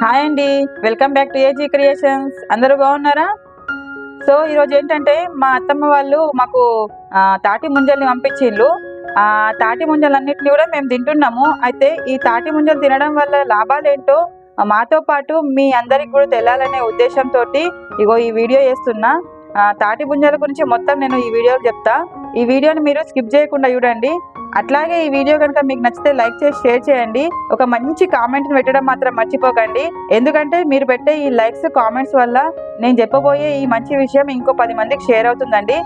Hi అండి, welcome back to AG creations. అందరూ బాగున్నారా? సో ఈరోజు ఏంటంటే మా అత్తమ్మ వాళ్ళు మాకు తాటి ముంజల్ని పంపించిండ్రు. ఆ తాటి ముంజలన్నిటిని కూడా మేము తింటున్నాము. అయితే ఈ తాటి ముంజలు తినడం వల్ల లాభాలు ఏంటో మాతో పాటు మీ అందరికి కూడా తెలియాలనే ఉద్దేశంతో ఇగో ఈ వీడియో చేస్తున్నా. తాటి ముంజల గురించి మొత్తం నేను ఈ వీడియోలో చెప్తా. ఈ వీడియోని మీరు స్కిప్ చేయకుండా చూడండి. అట్లాగే ఈ వీడియో కనుక మీకు నచ్చితే లైక్ చేసి షేర్ చేయండి. ఒక మంచి కామెంట్ని పెట్టడం మాత్రం మర్చిపోకండి. ఎందుకంటే మీరు పెట్టే ఈ లైక్స్ కామెంట్స్ వల్ల నేను చెప్పబోయే ఈ మంచి విషయం ఇంకో 10 మందికి షేర్ అవుతుందండి.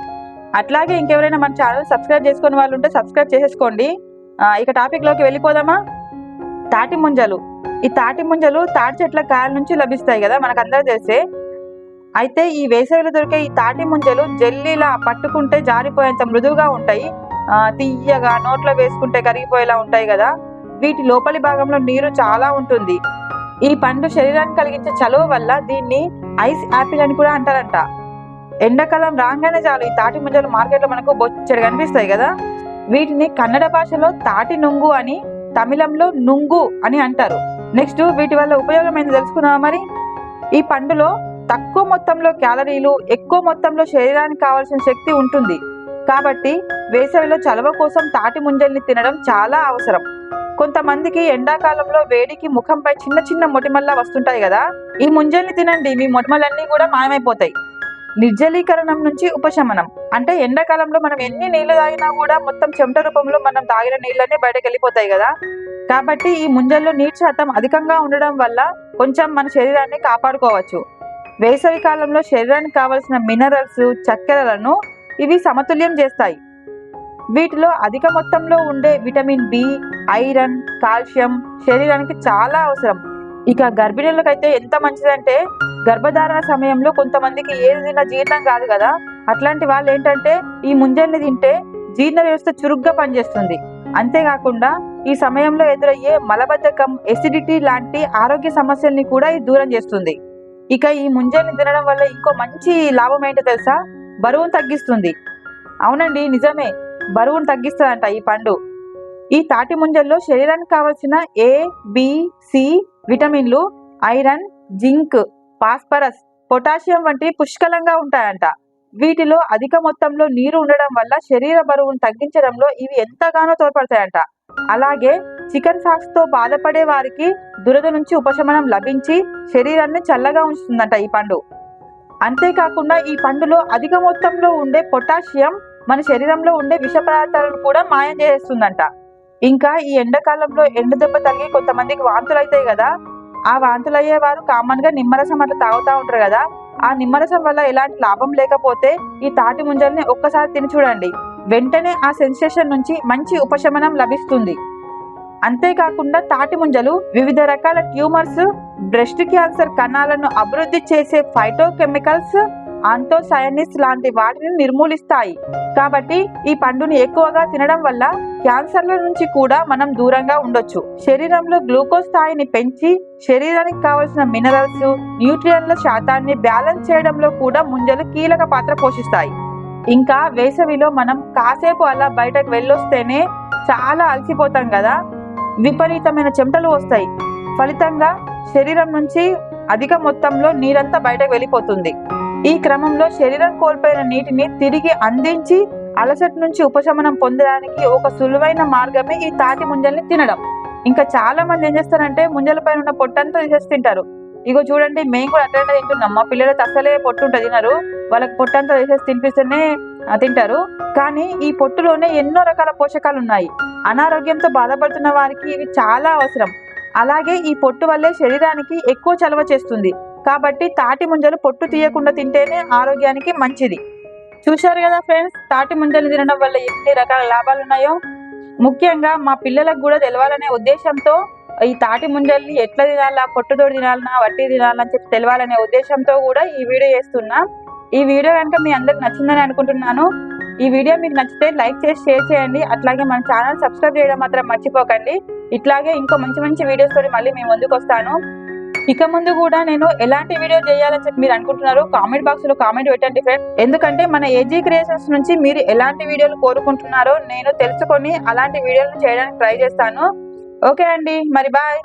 అట్లాగే ఇంకెవరైనా మన ఛానల్ సబ్స్క్రైబ్ చేసుకునే వాళ్ళు ఉంటే సబ్స్క్రైబ్ చేసేసుకోండి. ఇక టాపిక్లోకి వెళ్ళిపోదామా? తాటి ముంజలు. ఈ తాటి ముంజలు తాటి చెట్ల కాయల నుంచి లభిస్తాయి కదా, మనకు అందరూ తెలిసే. అయితే ఈ వేసవిలో దొరికే ఈ తాటి ముంజలు జెల్లీలా పట్టుకుంటే జారిపోయేంత మృదువుగా ఉంటాయి. తీయగా నోట్లో వేసుకుంటే కరిగిపోయేలా ఉంటాయి కదా. వీటి లోపలి భాగంలో నీరు చాలా ఉంటుంది. ఈ పండు శరీరానికి కలిగించే చలువ వల్ల దీన్ని ఐస్ యాపిల్ అని కూడా అంటారంట. ఎండాకాలం రాగానే చాలు ఈ తాటి ముంజలు మార్కెట్లో మనకు బొచ్చడు కనిపిస్తాయి కదా. వీటిని కన్నడ భాషలో తాటి నుంగు అని, తమిళంలో నుంగు అని అంటారు. నెక్స్ట్ వీటి వల్ల ఉపయోగం ఏంటి తెలుసుకున్నావా మరి? ఈ పండులో తక్కువ మొత్తంలో క్యాలరీలు, ఎక్కువ మొత్తంలో శరీరానికి కావాల్సిన శక్తి ఉంటుంది. కాబట్టి వేసవిలో చలవ కోసం తాటి ముంజల్ని తినడం చాలా అవసరం. కొంతమందికి ఎండాకాలంలో వేడికి ముఖంపై చిన్న చిన్న మొటిమల్లా వస్తుంటాయి కదా. ఈ ముంజల్ని తినండి, మీ మొటిమలన్నీ కూడా మాయమైపోతాయి. నిర్జలీకరణం నుంచి ఉపశమనం. అంటే ఎండాకాలంలో మనం ఎన్ని నీళ్లు తాగినా కూడా మొత్తం చెమట రూపంలో మనం తాగిన నీళ్ళన్నీ బయటకు వెళ్ళిపోతాయి కదా. కాబట్టి ఈ ముంజల్లో నీటి శాతం అధికంగా ఉండడం వల్ల కొంచెం మన శరీరాన్ని కాపాడుకోవచ్చు. వేసవి కాలంలో శరీరానికి కావలసిన మినరల్స్, చక్కెరలను ఇవి సమతుల్యం చేస్తాయి. వీటిలో అధిక మొత్తంలో ఉండే విటమిన్ బి, ఐరన్, కాల్షియం శరీరానికి చాలా అవసరం. ఇక గర్భిణులకైతే ఎంత మంచిదంటే, గర్భధారణ సమయంలో కొంతమందికి ఏది తిన్నా జీర్ణం కాదు కదా. అట్లాంటి వాళ్ళు ఏంటంటే ఈ ముంజల్ని తింటే జీర్ణ వ్యవస్థ చురుగ్గా పనిచేస్తుంది. అంతేకాకుండా ఈ సమయంలో ఎదురయ్యే మలబద్ధకం, ఎసిడిటీ లాంటి ఆరోగ్య సమస్యల్ని కూడా ఇది దూరం చేస్తుంది. ఇక ఈ ముంజల్ని తినడం వల్ల ఇంకో మంచి లాభం ఏంటో తెలుసా? బరువును తగ్గిస్తుంది. అవునండి, నిజమే, బరువును తగ్గిస్తుందంట ఈ పండు. ఈ తాటి ముంజల్లో శరీరానికి కావలసిన ఏ, బి, సి విటమిన్లు, ఐరన్, జింక్, ఫాస్ఫరస్, పొటాషియం వంటి పుష్కలంగా ఉంటాయంట. వీటిలో అధిక మొత్తంలో నీరు ఉండడం వల్ల శరీర బరువును తగ్గించడంలో ఇవి ఎంతగానో తోడ్పడతాయంట. అలాగే చికెన్ పాక్స్ తో బాధపడే వారికి దురద నుంచి ఉపశమనం లభించి శరీరాన్ని చల్లగా ఉంచుతుందంట ఈ పండు. అంతేకాకుండా ఈ పండులో అధిక మొత్తంలో ఉండే పొటాషియం మన శరీరంలో ఉండే విష పదార్థాలను కూడా మాయం చేస్తుందంట. ఇంకా ఈ ఎండాకాలంలో ఎండ దెబ్బ తగిలి కొంతమందికి వాంతులు అవుతాయి కదా. ఆ వాంతులు అయ్యేవారు కామన్ గా నిమ్మరసం అట్లా తాగుతూ ఉంటారు కదా. ఆ నిమ్మరసం వల్ల ఎలాంటి లాభం లేకపోతే ఈ తాటి ముంజల్ని ఒక్కసారి తిని చూడండి, వెంటనే ఆ సెన్సేషన్ నుంచి మంచి ఉపశమనం లభిస్తుంది. అంతేకాకుండా తాటి ముంజలు వివిధ రకాల ట్యూమర్స్, బ్రెస్ట్ క్యాన్సర్ కణాలను అభివృద్ధి చేసే ఫైటోకెమికల్స్, ఆంథోసయానిన్స్ లాంటి వాటిని నిర్మూలిస్తాయి. కాబట్టి ఈ పండుని ఎక్కువగా తినడం వల్ల క్యాన్సర్ల నుంచి కూడా మనం దూరంగా ఉండొచ్చు. శరీరంలో గ్లూకోజ్ స్థాయిని పెంచి శరీరానికి కావలసిన మినరల్స్, న్యూట్రియన్ల శాతాన్ని బ్యాలెన్స్ చేయడంలో కూడా ముంజలు కీలక పాత్ర పోషిస్తాయి. ఇంకా వేసవిలో మనం కాసేపు అలా బయటకు వెళ్ళొస్తేనే చాలా అలసిపోతాం కదా, విపరీతమైన చెమటలు వస్తాయి. ఫలితంగా శరీరం నుంచి అధిక మొత్తంలో నీరంతా బయటకు వెళ్ళిపోతుంది. ఈ క్రమంలో శరీరం కోల్పోయిన నీటిని తిరిగి అందించి అలసట నుంచి ఉపశమనం పొందడానికి ఒక సులువైన మార్గమే ఈ తాటి ముంజల్ని తినడం. ఇంకా చాలా మంది ఏం చేస్తారంటే ముంజల పైన ఉన్న పొట్టంతా తీసేసి తింటారు. ఇగో చూడండి, మేము కూడా అట్లనే తింటున్నాం. మా పిల్లలకి అసలే పొట్టు ఉంటుంది తినరు, వాళ్ళకి పొట్టంతా తీసేసి తినిపిస్తేనే తింటారు. కానీ ఈ పొట్టులోనే ఎన్నో రకాల పోషకాలు ఉన్నాయి. అనారోగ్యంతో బాధపడుతున్న వారికి ఇవి చాలా అవసరం. అలాగే ఈ పొట్టు వల్లే శరీరానికి ఎక్కువ చలవ చేస్తుంది. కాబట్టి తాటి ముంజలు పొట్టు తీయకుండా తింటేనే ఆరోగ్యానికి మంచిది. చూశారు కదా ఫ్రెండ్స్, తాటి ముంజలు తినడం వల్ల ఎన్ని రకాల లాభాలు ఉన్నాయో. ముఖ్యంగా మా పిల్లలకు కూడా తెలవాలనే ఉద్దేశంతో ఈ తాటి ముంజల్ని ఎట్లా తినాలా, పొట్టుతోటి తినాలన్నా వట్టి తినాలని చెప్పి తెలవాలనే ఉద్దేశంతో కూడా ఈ వీడియో చేస్తున్నా. ఈ వీడియో కనుక మీ అందరికి నచ్చిందని అనుకుంటున్నాను. ఈ వీడియో మీకు నచ్చితే లైక్ చేసి షేర్ చేయండి. అట్లాగే మన ఛానల్ సబ్స్క్రైబ్ చేయడం మాత్రం మర్చిపోకండి. ఇట్లాగే ఇంకో మంచి మంచి వీడియోస్ తోటి మళ్ళీ మీ ముందుకు వస్తాను. ఇక ముందు కూడా నేను ఎలాంటి వీడియో చేయాలని చెప్పి మీరు అనుకుంటున్నారు కామెంట్ బాక్స్ లో కామెంట్ పెట్టండి ఫ్రెండ్స్. ఎందుకంటే మన ఏజీ క్రియేషన్స్ నుంచి మీరు ఎలాంటి వీడియోలు కోరుకుంటున్నారో నేను తెలుసుకొని అలాంటి వీడియోలు చేయడానికి ట్రై చేస్తాను. ఓకే అండి, మరి బాయ్.